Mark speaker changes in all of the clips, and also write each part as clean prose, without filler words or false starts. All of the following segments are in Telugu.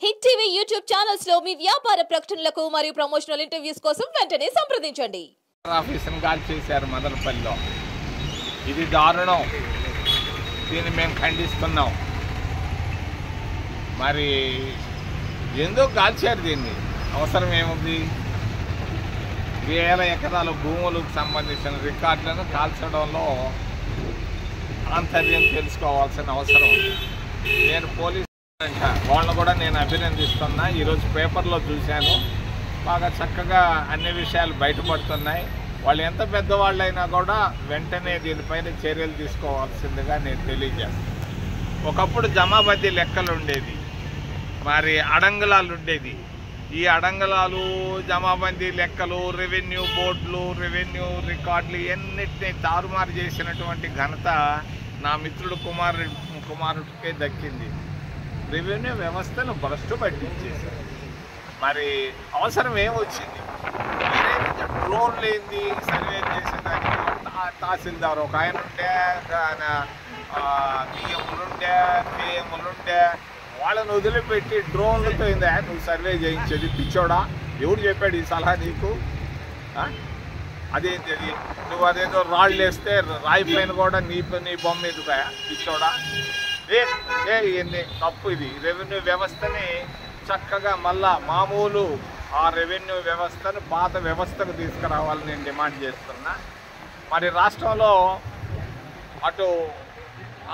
Speaker 1: హిట్ టీవీ యూట్యూబ్ ఛానల్స్ లో మీ వ్యాపార ప్రకటనలకు మరియు ప్రమోషనల్ ఇంటర్వ్యూస్ కోసం వెంటనే సంప్రదించండి.
Speaker 2: ఆఫీసును కాల్ చేశారు మదనపల్లిలో. ఇది దారుణం. దీన్ని మేము ఖండిస్తున్నాం. మరి ఎందుకు కాల్చారు దీన్ని? అవసరం ఏముంది? వేల ఎకరాల భూములకు సంబంధించిన రికార్డులను కాల్చడంలో ఆంతర్యం తెలుసుకోవాల్సిన అవసరం ఉంది. నేను పోలీసు వాళ్ళను కూడా నేను అభినందిస్తున్నా. ఈరోజు పేపర్లో చూశాను, బాగా చక్కగా అన్ని విషయాలు బయటపడుతున్నాయి. వాళ్ళు ఎంత పెద్దవాళ్ళైనా కూడా వెంటనే దీనిపైన చర్యలు తీసుకోవాల్సిందిగా నేను తెలియజేస్తాను. ఒకప్పుడు జమాబద్దీ లెక్కలు ఉండేది, మరి అడంగులాలు ఉండేది. ఈ అడంగులాలు, జమాబందీ లెక్కలు, రెవెన్యూ బోర్డులు, రెవెన్యూ రికార్డులు ఎన్నిటినీ తారుమారు చేసినటువంటి ఘనత నా మిత్రుడు కుమారుడికే దక్కింది. రెవెన్యూ వ్యవస్థను భ్రష్టు పట్టించేశారు. మరి అవసరం ఏమొచ్చింది? డ్రోన్ లేని సర్వే చేసేదానికి తహసీల్దార్ ఒక ఆయన ఉండే, బియ్యములుండే, పేయములుండే, వాళ్ళని వదిలిపెట్టి డ్రోన్లతో ఏందా నువ్వు సర్వే చేయించేది? పిచ్చోడా, ఎవడు చెప్పాడు ఈ సలహా నీకు? అదేంటి అది? నువ్వు అదేదో రాళ్ళు వేస్తే రాయి పైన కూడా నీ బొమ్మ మీద పిచ్చోడా? ఇవన్నీ తప్పు. ఇది రెవెన్యూ వ్యవస్థని చక్కగా మళ్ళా మామూలు ఆ రెవెన్యూ వ్యవస్థను పాత వ్యవస్థకు తీసుకురావాలని నేను డిమాండ్ చేస్తున్నా. మరి రాష్ట్రంలో అటు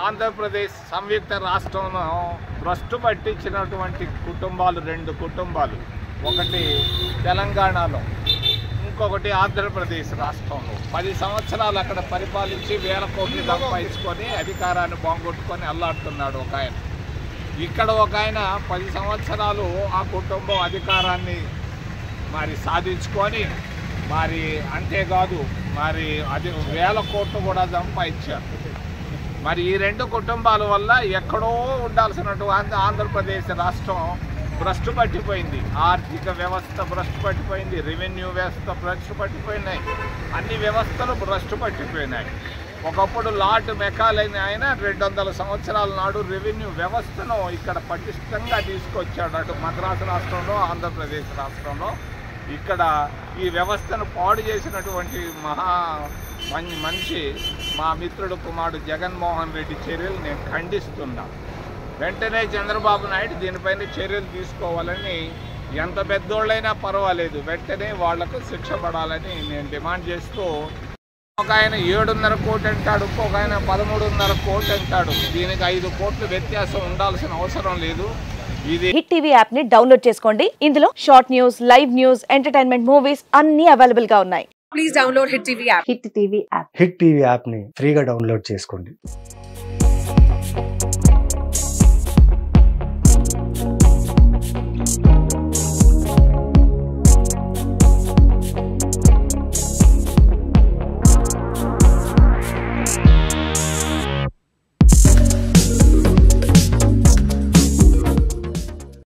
Speaker 2: ఆంధ్రప్రదేశ్ సంయుక్త రాష్ట్రంలో భ్రష్టు పట్టించినటువంటి కుటుంబాలు 2 కుటుంబాలు, ఒకటి తెలంగాణలో, ఇంకొకటి ఆంధ్రప్రదేశ్ రాష్ట్రంలో. 10 సంవత్సరాలు అక్కడ పరిపాలించి వేల కోట్లు సంపాదించుకొని అధికారాన్ని బాగొట్టుకొని అల్లాడుతున్నాడు ఒక ఆయన. ఇక్కడ ఒక ఆయన 10 సంవత్సరాలు ఆ కుటుంబం అధికారాన్ని మరి సాధించుకొని, మరి అంతేకాదు మరి అది వేల కోట్లు కూడా సంపాదించారు. మరి ఈ 2 కుటుంబాల వల్ల ఎక్కడో ఉండాల్సినటువంటి ఆంధ్రప్రదేశ్ రాష్ట్రం భ్రష్టు పట్టిపోయింది. ఆర్థిక వ్యవస్థ భ్రష్టు పట్టిపోయింది, రెవెన్యూ వ్యవస్థ భ్రష్టు పట్టిపోయినాయి, అన్ని వ్యవస్థలు భ్రష్టు పట్టిపోయినాయి. ఒకప్పుడు లార్డ్ మెకాలైన ఆయన 200 సంవత్సరాల నాడు రెవెన్యూ వ్యవస్థను ఇక్కడ పటిష్టంగా తీసుకొచ్చాడు. అటు మద్రాసు రాష్ట్రంలో, ఆంధ్రప్రదేశ్ రాష్ట్రంలో. ఇక్కడ ఈ వ్యవస్థను పాడు చేసినటువంటి మనిషి మా మిత్రుడు కుమారుడు జగన్మోహన్ రెడ్డి చర్యలు నేను ఖండిస్తున్నా. వెంటనే చంద్రబాబు నాయుడు దీనిపైన చర్యలు తీసుకోవాలని, ఎంత పెద్దోళ్ళైనా పర్వాలేదు వెంటనే వాళ్లకు శిక్ష పడాలని నేను డిమాండ్ చేస్తూ, ఒక ఆయన 7.5 కోట్లు అంటాడు, ఇంకొక ఆయన 13.5 కోట్లు అంటాడు. దీనికి 5 కోట్ల వ్యత్యాసం ఉండాల్సిన అవసరం లేదు. ఇది
Speaker 3: హిట్ టీవీ యాప్ ని డౌన్లోడ్ చేసుకోండి. ఇందులో short news, live news, entertainment movies అన్ని అవైలబుల్ గా ఉన్నాయి. Please download hit TV app. Hit TV app ని ఫ్రీగా డౌన్లోడ్ చేసుకోండి.